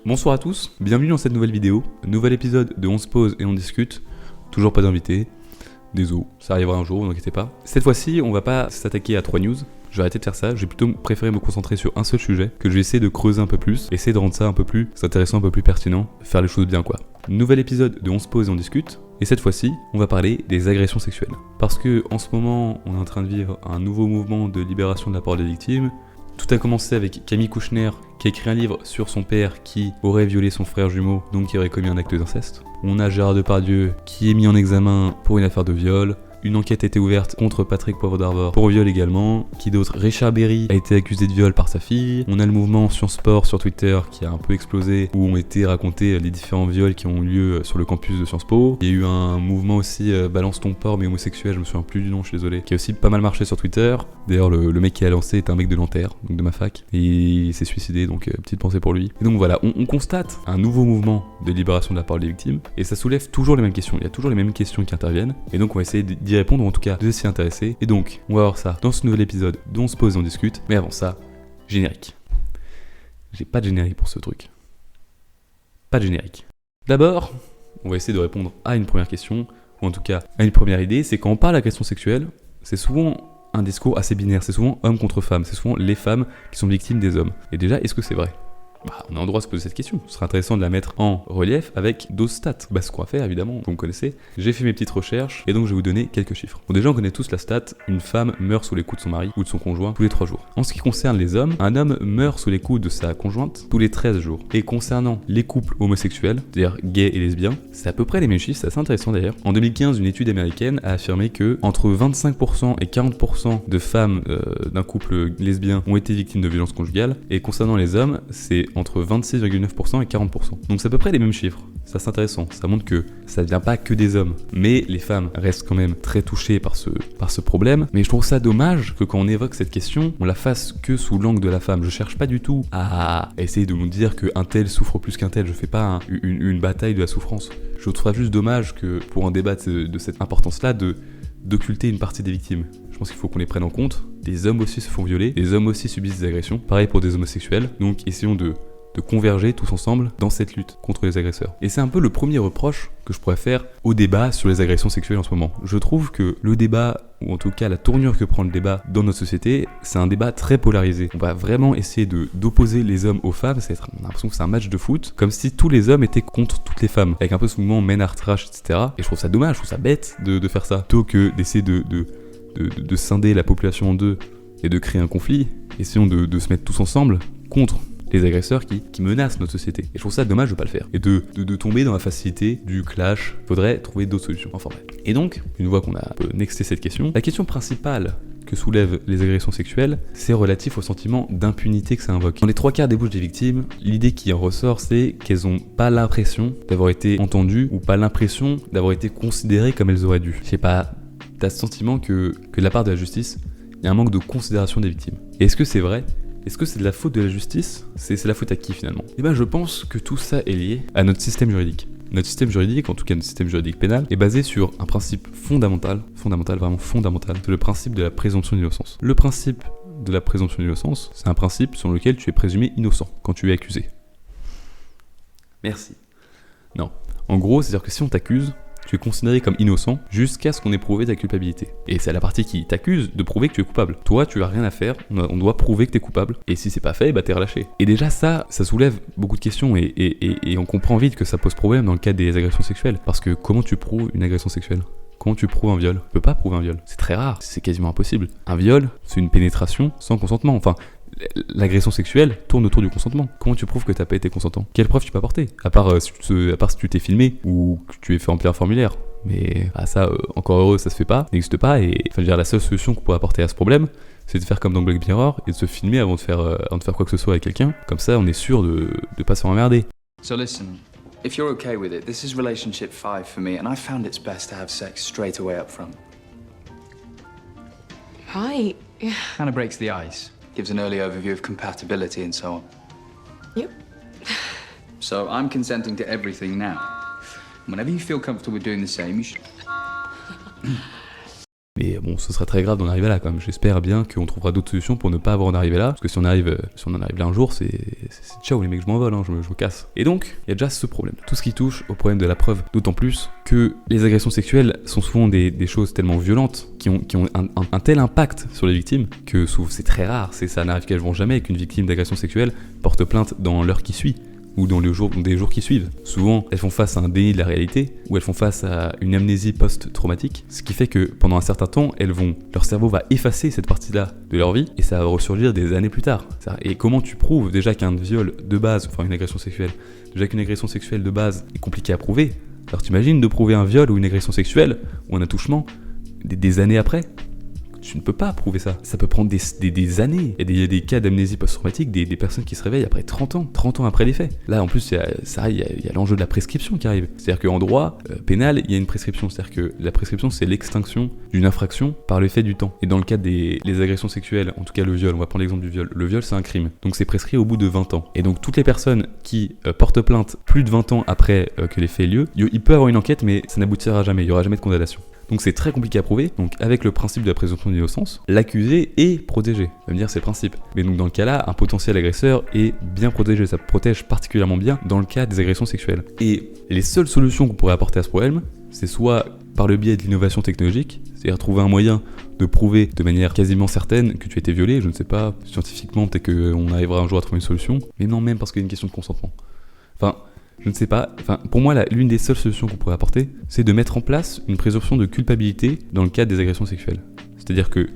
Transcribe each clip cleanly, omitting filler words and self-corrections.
Bonsoir à tous, bienvenue dans cette nouvelle vidéo, nouvel épisode de On se pose et on discute, toujours pas d'invité, désolé, ça arrivera un jour, ne vous inquiétez pas. Cette fois-ci, on va pas s'attaquer à 3 news, je vais arrêter de faire ça, j'ai plutôt préféré me concentrer sur un seul sujet, que je vais essayer de creuser un peu plus, essayer de rendre ça un peu plus intéressant, un peu plus pertinent, faire les choses bien quoi. Nouvel épisode de On se pose et on discute, et cette fois-ci, on va parler des agressions sexuelles. Parce que en ce moment, on est en train de vivre un nouveau mouvement de libération de la parole des victimes. Tout a commencé avec Camille Kouchner, qui a écrit un livre sur son père qui aurait violé son frère jumeau, donc qui aurait commis un acte d'inceste. On a Gérard Depardieu qui est mis en examen pour une affaire de viol. Une enquête a été ouverte contre Patrick Poivre d'Arvor pour viol également. Qui d'autre? Richard Berry a été accusé de viol par sa fille. On a le mouvement Sciences Sport sur Twitter qui a un peu explosé, où ont été racontés les différents viols qui ont eu lieu sur le campus de Sciences Po. Il y a eu un mouvement aussi Balance ton porc mais homosexuel, je me souviens plus du nom, je suis désolé, qui a aussi pas mal marché sur Twitter. D'ailleurs le mec qui a lancé est un mec de Nanterre, donc de ma fac, et il s'est suicidé, donc petite pensée pour lui. Et donc voilà, on constate un nouveau mouvement de libération de la parole des victimes, et ça soulève toujours les mêmes questions, il y a toujours les mêmes questions qui interviennent, et donc on va essayer d'y répondre, ou en tout cas de s'y intéresser. Et donc, on va voir ça dans ce nouvel épisode dont on se pose et on discute, mais avant ça, générique. J'ai pas de générique pour ce truc. Pas de générique. D'abord, on va essayer de répondre à une première question, ou en tout cas à une première idée, c'est quand on parle d'agression sexuelle, c'est souvent un discours assez binaire, c'est souvent homme contre femme, c'est souvent les femmes qui sont victimes des hommes. Et déjà, est-ce que c'est vrai ? On a le droit de se poser cette question. Ce sera intéressant de la mettre en relief avec d'autres stats. Ce qu'on va faire évidemment, vous me connaissez. J'ai fait mes petites recherches et donc je vais vous donner quelques chiffres. Bon, déjà on connaît tous la stat, une femme meurt sous les coups de son mari ou de son conjoint tous les 3 jours. En ce qui concerne les hommes, un homme meurt sous les coups de sa conjointe tous les 13 jours. Et concernant les couples homosexuels, c'est-à-dire gays et lesbiens, c'est à peu près les mêmes chiffres, c'est assez intéressant d'ailleurs. En 2015, une étude américaine a affirmé que entre 25% et 40% de femmes d'un couple lesbien ont été victimes de violences conjugales. Et concernant les hommes, c'est entre 26,9% et 40%. Donc c'est à peu près les mêmes chiffres. Ça c'est intéressant, ça montre que ça ne vient pas que des hommes. Mais les femmes restent quand même très touchées par ce problème. Mais je trouve ça dommage que quand on évoque cette question, on la fasse que sous l'angle de la femme. Je cherche pas du tout à essayer de nous dire qu'un tel souffre plus qu'un tel. Je fais pas une bataille de la souffrance. Je trouve juste dommage que pour un débat de cette importance-là, d'occulter une partie des victimes. Je pense qu'il faut qu'on les prenne en compte. Des hommes aussi se font violer, des hommes aussi subissent des agressions. Pareil pour des homosexuels. Donc essayons de converger tous ensemble dans cette lutte contre les agresseurs. Et c'est un peu le premier reproche que je pourrais faire au débat sur les agressions sexuelles en ce moment. Je trouve que le débat, ou en tout cas la tournure que prend le débat dans notre société, c'est un débat très polarisé. On va vraiment essayer d'opposer les hommes aux femmes, on a l'impression que c'est un match de foot, comme si tous les hommes étaient contre toutes les femmes, avec un peu ce mouvement men are trash, etc. Et je trouve ça dommage, je trouve ça bête de faire ça, plutôt que d'essayer de scinder la population en deux et de créer un conflit. Essayons de se mettre tous ensemble contre les agresseurs qui menacent notre société. Et je trouve ça dommage de pas le faire. Et de tomber dans la facilité du clash. Faudrait trouver d'autres solutions. Enfin bref. Et donc, une fois qu'on a un peu nexté cette question, la question principale que soulèvent les agressions sexuelles, c'est relatif au sentiment d'impunité que ça invoque. Dans les 3 quarts des bouches des victimes, l'idée qui en ressort, c'est qu'elles n'ont pas l'impression d'avoir été entendues ou pas l'impression d'avoir été considérées comme elles auraient dû. Je sais pas, t'as ce sentiment que de la part de la justice, il y a un manque de considération des victimes. Et est-ce que c'est vrai ? Est-ce que c'est de la faute de la justice ? C'est la faute à qui finalement ? Je pense que tout ça est lié à notre système juridique. Notre système juridique, en tout cas notre système juridique pénal, est basé sur un principe fondamental, vraiment fondamental, c'est le principe de la présomption d'innocence. Le principe de la présomption d'innocence, c'est un principe sur lequel tu es présumé innocent quand tu es accusé. Merci. Non. En gros, c'est-à-dire que si on t'accuse, tu es considéré comme innocent jusqu'à ce qu'on ait prouvé ta culpabilité. Et c'est à la partie qui t'accuse de prouver que tu es coupable. Toi, tu as rien à faire, on doit prouver que tu es coupable. Et si c'est pas fait, t'es relâché. Et déjà ça soulève beaucoup de questions et on comprend vite que ça pose problème dans le cas des agressions sexuelles. Parce que comment tu prouves une agression sexuelle ? Comment tu prouves un viol ? Tu peux pas prouver un viol. C'est très rare, c'est quasiment impossible. Un viol, c'est une pénétration sans consentement. Enfin, l'agression sexuelle tourne autour du consentement. Comment tu prouves que t'as pas été consentant ? Quelle preuve tu peux apporter ? À part si tu t'es filmé ou que tu es fait remplir un formulaire. Mais ça, encore heureux, ça se fait pas, n'existe pas. Et la seule solution qu'on pourrait apporter à ce problème, c'est de faire comme dans Black Mirror et de se filmer avant de faire quoi que ce soit avec quelqu'un. Comme ça, on est sûr de pas se faire emmerder. So listen, if you're okay with it, this is relationship 5 for me, and I found it's best to have sex straight away up front. Right. Kind of breaks the ice. Gives an early overview of compatibility and so on. Yep. So I'm consenting to everything now. Whenever you feel comfortable with doing the same, you should... Et bon, ce serait très grave d'en arriver là quand même. J'espère bien qu'on trouvera d'autres solutions pour ne pas avoir en arriver là. Parce que si on en arrive là un jour, c'est ciao les mecs, je m'envole, je me casse. Et donc, il y a déjà ce problème. Tout ce qui touche au problème de la preuve, d'autant plus que les agressions sexuelles sont souvent des choses tellement violentes qui ont un tel impact sur les victimes que souvent c'est très rare. Ça n'arrive quasiment jamais qu'une victime d'agression sexuelle porte plainte dans l'heure qui suit ou dans des jours qui suivent. Souvent, elles font face à un déni de la réalité ou elles font face à une amnésie post-traumatique, ce qui fait que pendant un certain temps, leur cerveau va effacer cette partie-là de leur vie et ça va ressurgir des années plus tard. Et comment tu prouves déjà qu'un viol de base, enfin une agression sexuelle, déjà qu'une agression sexuelle de base est compliquée à prouver, alors t'imagines de prouver un viol ou une agression sexuelle ou un attouchement des années après? Tu ne peux pas prouver ça. Ça peut prendre des années. Il y a des cas d'amnésie post-traumatique, des personnes qui se réveillent après 30 ans après les faits. Là, en plus, il y a l'enjeu de la prescription qui arrive. C'est-à-dire qu'en droit pénal, il y a une prescription. C'est-à-dire que la prescription, c'est l'extinction d'une infraction par l'effet du temps. Et dans le cas des agressions sexuelles, en tout cas le viol, on va prendre l'exemple du viol. Le viol, c'est un crime. Donc c'est prescrit au bout de 20 ans. Et donc toutes les personnes qui portent plainte plus de 20 ans après que les faits aient lieu, il peut y avoir une enquête, mais ça n'aboutira jamais. Il n'y aura jamais de condamnation. Donc c'est très compliqué à prouver. Donc avec le principe de la présomption d'innocence, l'accusé est protégé. Ça veut dire c'est le principe. Mais donc dans le cas là, un potentiel agresseur est bien protégé. Ça protège particulièrement bien dans le cas des agressions sexuelles. Et les seules solutions qu'on pourrait apporter à ce problème, c'est soit par le biais de l'innovation technologique, c'est-à-dire trouver un moyen de prouver de manière quasiment certaine que tu as été violé. Je ne sais pas, scientifiquement peut-être qu'on arrivera un jour à trouver une solution. Mais non, même parce qu'il y a une question de consentement. Je ne sais pas, pour moi, l'une des seules solutions qu'on pourrait apporter, c'est de mettre en place une présomption de culpabilité dans le cadre des agressions sexuelles. C'est-à-dire que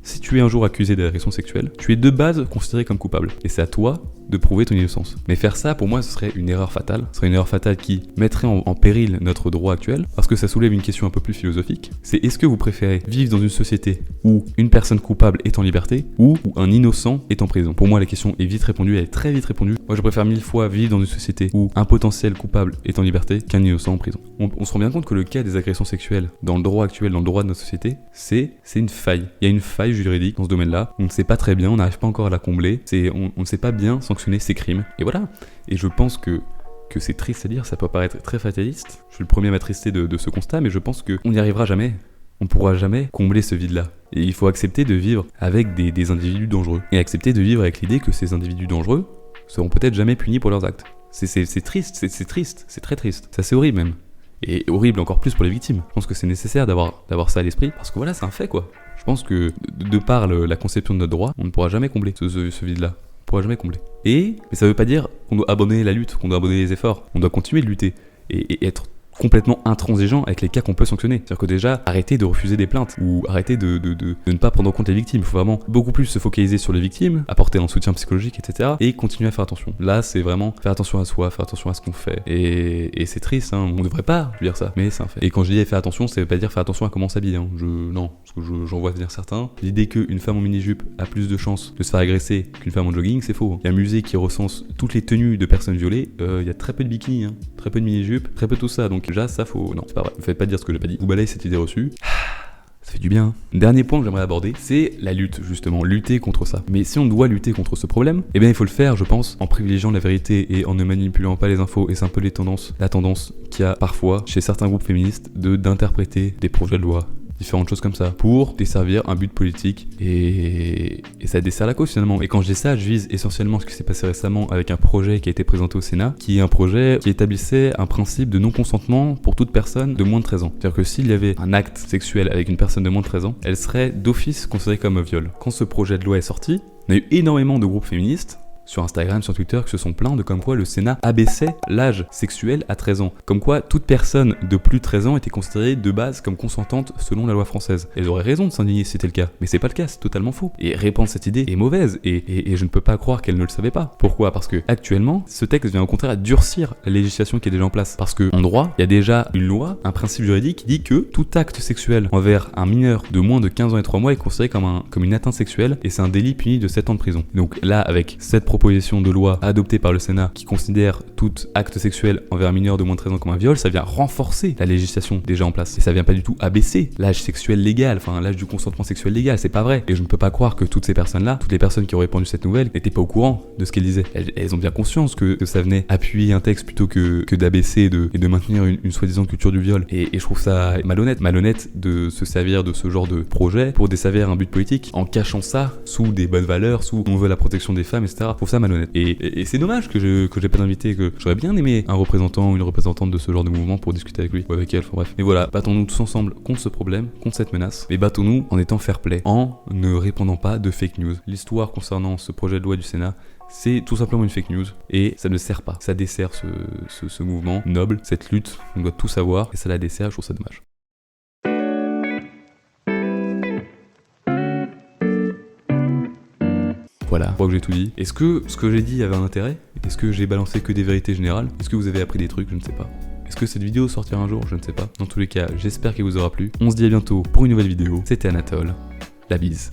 si tu es un jour accusé d'agression sexuelle, tu es de base considéré comme coupable. Et c'est à toi de prouver ton innocence. Mais faire ça, pour moi, ce serait une erreur fatale. Ce serait une erreur fatale qui mettrait en péril notre droit actuel, parce que ça soulève une question un peu plus philosophique. C'est est-ce que vous préférez vivre dans une société où une personne coupable est en liberté, ou où un innocent est en prison? Pour moi, la question est vite répondue, elle est très vite répondue. Moi, je préfère 1000 fois vivre dans une société où un potentiel coupable est en liberté qu'un innocent en prison. On se rend bien compte que le cas des agressions sexuelles dans le droit actuel, dans le droit de notre société, c'est une faille. Il y a une faille juridique dans ce domaine-là. On ne sait pas très bien, on n'arrive pas encore à la combler. On ne sait pas bien sanctionner ces crimes. Et voilà. Et je pense que c'est triste à dire, ça peut paraître très fataliste. Je suis le premier à m'attrister de ce constat, mais je pense qu'on n'y arrivera jamais. On ne pourra jamais combler ce vide-là. Et il faut accepter de vivre avec des individus dangereux. Et accepter de vivre avec l'idée que ces individus dangereux seront peut-être jamais punis pour leurs actes. C'est triste, c'est très triste. C'est assez horrible même. Et horrible encore plus pour les victimes. Je pense que c'est nécessaire d'avoir ça à l'esprit, parce que voilà, c'est un fait quoi. Je pense que de par la conception de notre droit, on ne pourra jamais combler ce vide-là. On ne pourra jamais combler. Mais ça veut pas dire qu'on doit abandonner la lutte, qu'on doit abandonner les efforts. On doit continuer de lutter et être complètement intransigeant avec les cas qu'on peut sanctionner. C'est-à-dire que déjà, arrêtez de refuser des plaintes ou arrêtez de ne pas prendre en compte les victimes. Il faut vraiment beaucoup plus se focaliser sur les victimes, apporter un soutien psychologique, etc. et continuer à faire attention. Là, c'est vraiment faire attention à soi, faire attention à ce qu'on fait. Et c'est triste, hein. On devrait pas dire ça, mais c'est un fait. Et quand je dis faire attention, ça veut pas dire faire attention à comment s'habiller. Hein. Non, parce que j'en vois venir certains. L'idée qu'une femme en mini-jupe a plus de chances de se faire agresser qu'une femme en jogging, c'est faux. Il y a un musée qui recense toutes les tenues de personnes violées. Il y a très peu de bikinis, hein. Très peu de mini-jupes, très peu de tout ça. Donc déjà, ça faut... Non, c'est pas vrai. Ne faites pas dire ce que j'ai pas dit. Vous balayez cette idée reçue. Ça fait du bien. Dernier point que j'aimerais aborder, c'est la lutte, justement, lutter contre ça. Mais si on doit lutter contre ce problème, eh bien il faut le faire, je pense, en privilégiant la vérité et en ne manipulant pas les infos. Et c'est un peu la tendance qu'il y a parfois chez certains groupes féministes d'interpréter des projets de loi, différentes choses comme ça, pour desservir un but politique, et ça dessert la cause finalement. Et quand je dis ça, je vise essentiellement ce qui s'est passé récemment avec un projet qui a été présenté au Sénat, qui est un projet qui établissait un principe de non-consentement pour toute personne de moins de 13 ans. C'est-à-dire que s'il y avait un acte sexuel avec une personne de moins de 13 ans, elle serait d'office considérée comme un viol. Quand ce projet de loi est sorti, on a eu énormément de groupes féministes sur Instagram, sur Twitter, qui se sont plaints de comme quoi le Sénat abaissait l'âge sexuel à 13 ans. Comme quoi toute personne de plus de 13 ans était considérée de base comme consentante selon la loi française. Elles auraient raison de s'indigner si c'était le cas, mais c'est pas le cas, c'est totalement faux. Et répandre cette idée est mauvaise, et je ne peux pas croire qu'elle ne le savait pas. Pourquoi ? Parce que actuellement, ce texte vient au contraire à durcir la législation qui est déjà en place. Parce que en droit, il y a déjà une loi, un principe juridique qui dit que tout acte sexuel envers un mineur de moins de 15 ans et 3 mois est considéré comme une atteinte sexuelle, et c'est un délit puni de 7 ans de prison. Donc là, avec cette proposition proposition de loi adoptée par le Sénat qui considère tout acte sexuel envers un mineur de moins de 13 ans comme un viol, ça vient renforcer la législation déjà en place. Et ça vient pas du tout abaisser l'âge sexuel légal, enfin l'âge du consentement sexuel légal, c'est pas vrai. Et je ne peux pas croire que toutes ces personnes-là, toutes les personnes qui ont répandu cette nouvelle, n'étaient pas au courant de ce qu'elles disaient. Elles ont bien conscience que ça venait appuyer un texte plutôt que d'abaisser et de maintenir une soi-disant culture du viol. Et je trouve ça malhonnête de se servir de ce genre de projet pour desservir un but politique en cachant ça sous des bonnes valeurs, sous on veut la protection des femmes, etc. Je trouve ça malhonnête. Et c'est dommage que j'ai pas d'invité, que j'aurais bien aimé un représentant ou une représentante de ce genre de mouvement pour discuter avec lui ou avec elle, enfin bref. Mais voilà, battons-nous tous ensemble contre ce problème, contre cette menace, mais battons-nous en étant fair-play, en ne répandant pas de fake news. L'histoire concernant ce projet de loi du Sénat, c'est tout simplement une fake news et ça ne sert pas. Ça dessert ce mouvement noble, cette lutte, on doit tout savoir et ça la dessert, je trouve ça dommage. Voilà, je crois que j'ai tout dit. Est-ce que ce que j'ai dit avait un intérêt? Est-ce que j'ai balancé que des vérités générales? Est-ce que vous avez appris des trucs? Je ne sais pas. Est-ce que cette vidéo sortira un jour? Je ne sais pas. Dans tous les cas, j'espère qu'elle vous aura plu. On se dit à bientôt pour une nouvelle vidéo. C'était Anatole. La bise.